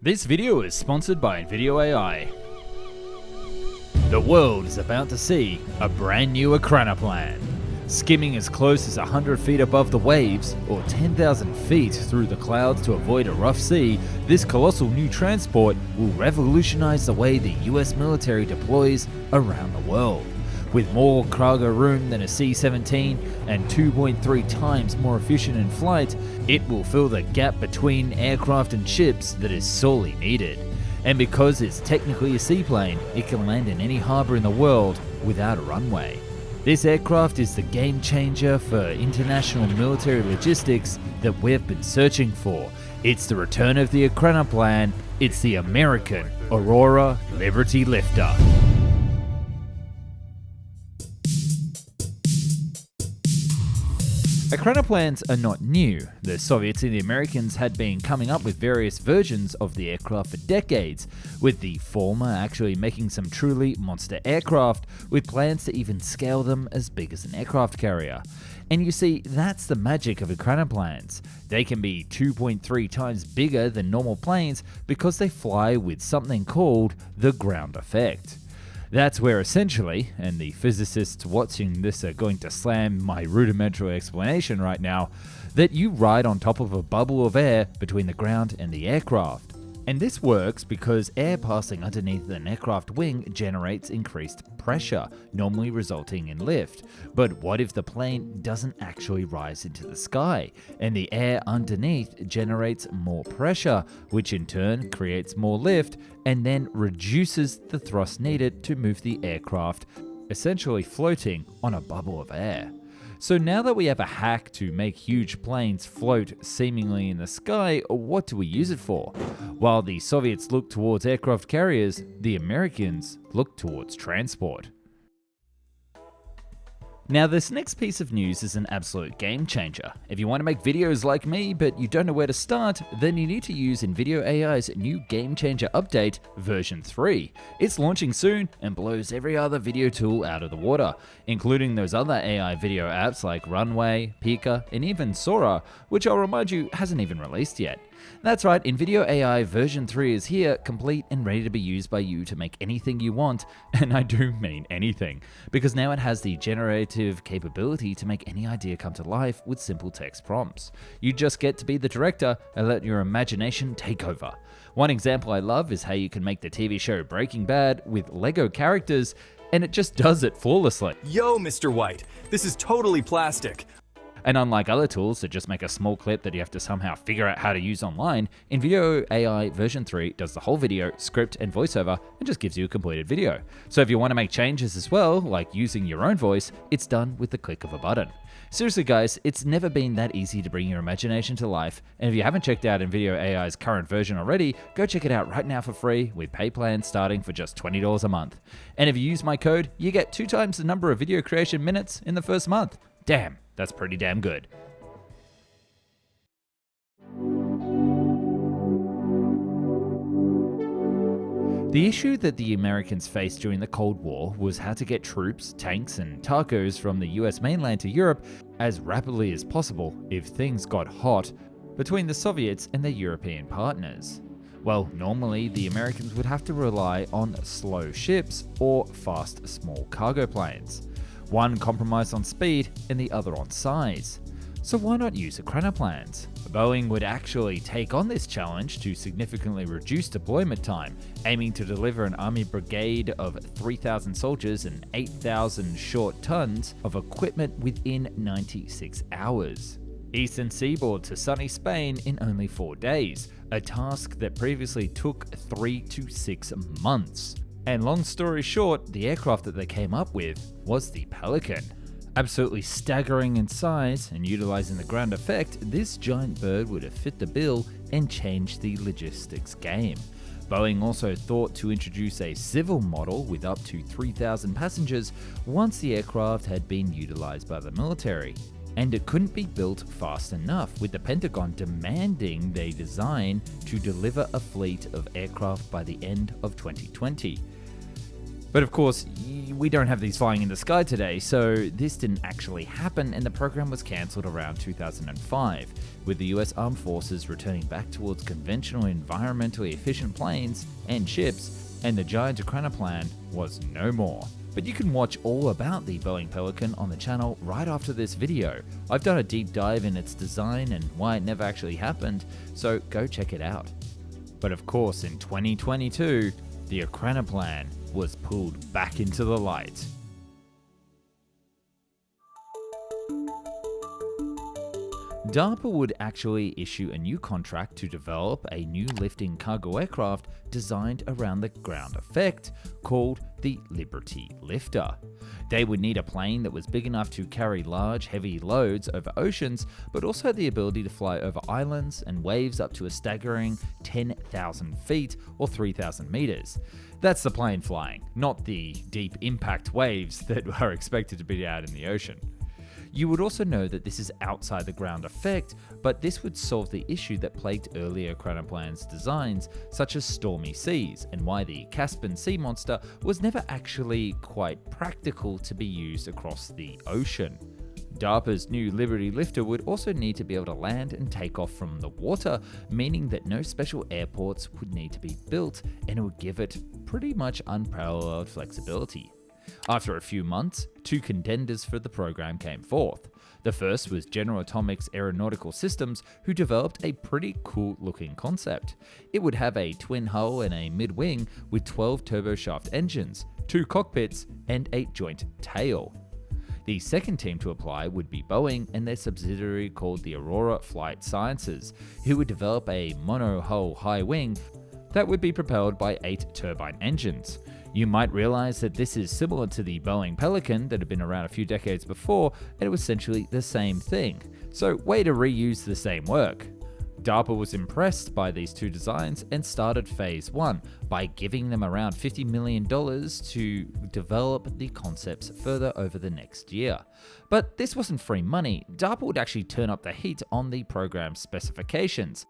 This video is sponsored by Video AI. The world is about to see a brand new Ekranoplan. Skimming as close as 100 feet above the waves, or 10,000 feet through the clouds to avoid a rough sea, this colossal new transport will revolutionize the way the US military deploys around the world. With more cargo room than a C-17 and 2.3 times more efficient in flight, it will fill the gap between aircraft and ships that is sorely needed. And because it's technically a seaplane, it can land in any harbour in the world without a runway. This aircraft is the game changer for international military logistics that we've been searching for. It's the return of the Ekranoplan. It's the American Aurora Liberty Lifter. Ekranoplans are not new. The Soviets and the Americans had been coming up with various versions of the aircraft for decades, with the former actually making some truly monster aircraft, with plans to even scale them as big as an aircraft carrier. And you see, that's the magic of Ekranoplans. They can be 2.3 times bigger than normal planes because they fly with something called the ground effect. That's where essentially, and the physicists watching this are going to slam my rudimentary explanation right now, that you ride on top of a bubble of air between the ground and the aircraft. And this works because air passing underneath an aircraft wing generates increased pressure, normally resulting in lift. But what if the plane doesn't actually rise into the sky, and the air underneath generates more pressure, which in turn creates more lift, and then reduces the thrust needed to move the aircraft, essentially floating on a bubble of air. So now that we have a hack to make huge planes float seemingly in the sky, what do we use it for? While the Soviets look towards aircraft carriers, the Americans look towards transport. Now this next piece of news is an absolute game changer. If you want to make videos like me but you don't know where to start, then you need to use Video AI's new game changer update, version 3. It's launching soon and blows every other video tool out of the water, including those other AI video apps like Runway, Pika, and even Sora, which I'll remind you hasn't even released yet. That's right, Video AI version 3 is here, complete and ready to be used by you to make anything you want, and I do mean anything, because now it has the generative capability to make any idea come to life with simple text prompts. You just get to be the director and let your imagination take over. One example I love is how you can make the TV show Breaking Bad with Lego characters, and it just does it flawlessly. Yo, Mr. White, this is totally plastic. And unlike other tools that just make a small clip that you have to somehow figure out how to use online, Video AI version 3 does the whole video, script and voiceover, and just gives you a completed video. So if you want to make changes as well, like using your own voice, it's done with the click of a button. Seriously guys, it's never been that easy to bring your imagination to life, and if you haven't checked out Video AI's current version already, go check it out right now for free with pay plans starting for just $20 a month. And if you use my code, you get 2 times the number of video creation minutes in the first month. Damn, that's pretty damn good. The issue that the Americans faced during the Cold War was how to get troops, tanks, and tacos from the US mainland to Europe as rapidly as possible if things got hot between the Soviets and their European partners. Well, normally the Americans would have to rely on slow ships or fast small cargo planes. One compromised on speed and the other on size. So why not use Ekranoplans? Boeing would actually take on this challenge to significantly reduce deployment time, aiming to deliver an army brigade of 3,000 soldiers and 8,000 short tons of equipment within 96 hours. Eastern seaboard to sunny Spain in only 4 days, a task that previously took 3 to 6 months. And long story short, the aircraft that they came up with was the Pelican. Absolutely staggering in size and utilizing the ground effect, this giant bird would have fit the bill and changed the logistics game. Boeing also thought to introduce a civil model with up to 3,000 passengers once the aircraft had been utilized by the military. And it couldn't be built fast enough, with the Pentagon demanding they design to deliver a fleet of aircraft by the end of 2020. But of course, we don't have these flying in the sky today, so this didn't actually happen and the program was cancelled around 2005, with the US Armed Forces returning back towards conventional environmentally efficient planes and ships, and the giant Ekranoplan was no more. But you can watch all about the Boeing Pelican on the channel right after this video. I've done a deep dive in its design and why it never actually happened, so go check it out. But of course, in 2022, the Ekranoplan was pulled back into the light. DARPA would actually issue a new contract to develop a new lifting cargo aircraft designed around the ground effect, called the Liberty Lifter. They would need a plane that was big enough to carry large, heavy loads over oceans, but also the ability to fly over islands and waves up to a staggering 10,000 feet or 3,000 meters. That's the plane flying, not the deep impact waves that are expected to be out in the ocean. You would also know that this is outside the ground effect, but this would solve the issue that plagued earlier Ekranoplan's designs, such as stormy seas, and why the Caspian Sea Monster was never actually quite practical to be used across the ocean. DARPA's new Liberty Lifter would also need to be able to land and take off from the water, meaning that no special airports would need to be built, and it would give it pretty much unparalleled flexibility. After a few months, two contenders for the program came forth. The first was General Atomics Aeronautical Systems, who developed a pretty cool looking concept. It would have a twin hull and a mid-wing with 12 turboshaft engines, 2 cockpits, and a joint tail. The second team to apply would be Boeing and their subsidiary called the Aurora Flight Sciences, who would develop a mono-hull high wing that would be propelled by 8 turbine engines. You might realize that this is similar to the Boeing Pelican that had been around a few decades before, and it was essentially the same thing. So, way to reuse the same work. DARPA was impressed by these two designs and started Phase 1 by giving them around $50 million to develop the concepts further over the next year. But this wasn't free money. DARPA would actually turn up the heat on the program's specifications.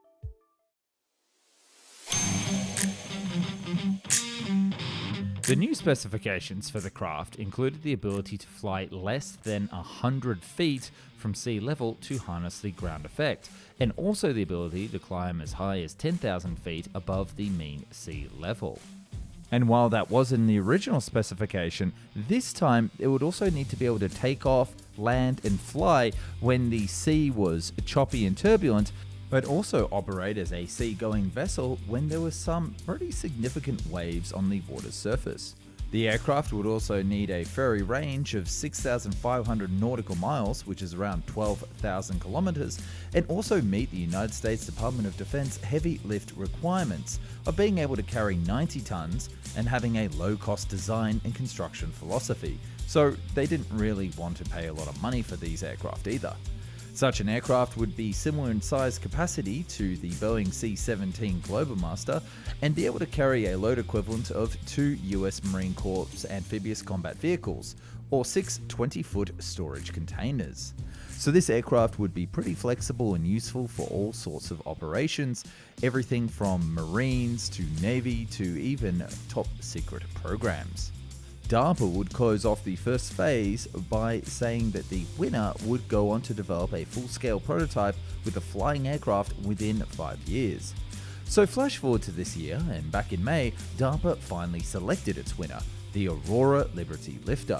The new specifications for the craft included the ability to fly less than 100 feet from sea level to harness the ground effect, and also the ability to climb as high as 10,000 feet above the mean sea level. And while that was in the original specification, this time it would also need to be able to take off, land, and fly when the sea was choppy and turbulent, but also operate as a seagoing vessel when there were some pretty significant waves on the water's surface. The aircraft would also need a ferry range of 6,500 nautical miles, which is around 12,000 kilometers, and also meet the United States Department of Defense heavy lift requirements of being able to carry 90 tons and having a low-cost design and construction philosophy. So they didn't really want to pay a lot of money for these aircraft either. Such an aircraft would be similar in size capacity to the Boeing C-17 Globomaster and be able to carry a load equivalent of 2 US Marine Corps amphibious combat vehicles, or 6 20-foot storage containers. So this aircraft would be pretty flexible and useful for all sorts of operations, everything from Marines to Navy to even top secret programs. DARPA would close off the first phase by saying that the winner would go on to develop a full-scale prototype with a flying aircraft within 5 years. So flash forward to this year, and back in May, DARPA finally selected its winner, the Aurora Liberty Lifter.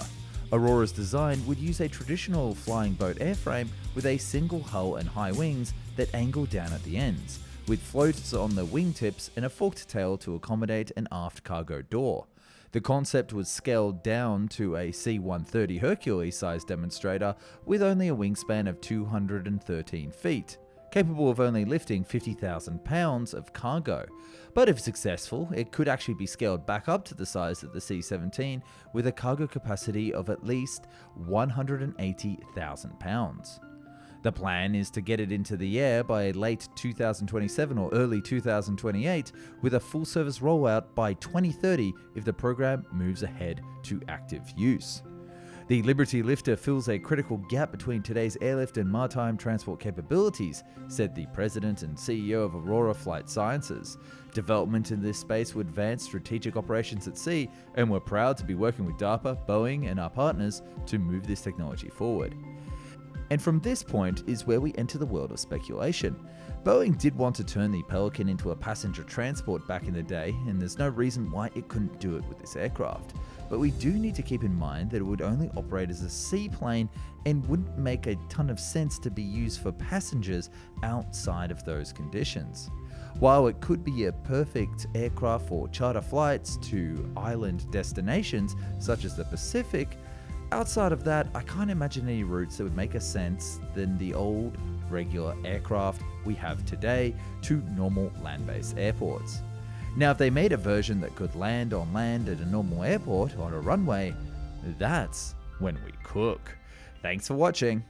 Aurora's design would use a traditional flying boat airframe with a single hull and high wings that angle down at the ends, with floats on the wingtips and a forked tail to accommodate an aft cargo door. The concept was scaled down to a C-130 Hercules-sized demonstrator with only a wingspan of 213 feet, capable of only lifting 50,000 pounds of cargo. But if successful, it could actually be scaled back up to the size of the C-17 with a cargo capacity of at least 180,000 pounds. The plan is to get it into the air by late 2027 or early 2028, with a full service rollout by 2030 if the program moves ahead to active use. The Liberty Lifter fills a critical gap between today's airlift and maritime transport capabilities, said the president and CEO of Aurora Flight Sciences. Development in this space would advance strategic operations at sea, and we're proud to be working with DARPA, Boeing, and our partners to move this technology forward. And from this point is where we enter the world of speculation. Boeing did want to turn the Pelican into a passenger transport back in the day, and there's no reason why it couldn't do it with this aircraft. But we do need to keep in mind that it would only operate as a seaplane and wouldn't make a ton of sense to be used for passengers outside of those conditions. While it could be a perfect aircraft for charter flights to island destinations such as the Pacific, outside of that, I can't imagine any routes that would make a sense than the old regular aircraft we have today to normal land-based airports. Now, if they made a version that could land on land at a normal airport on a runway, that's when we cook. Thanks for watching.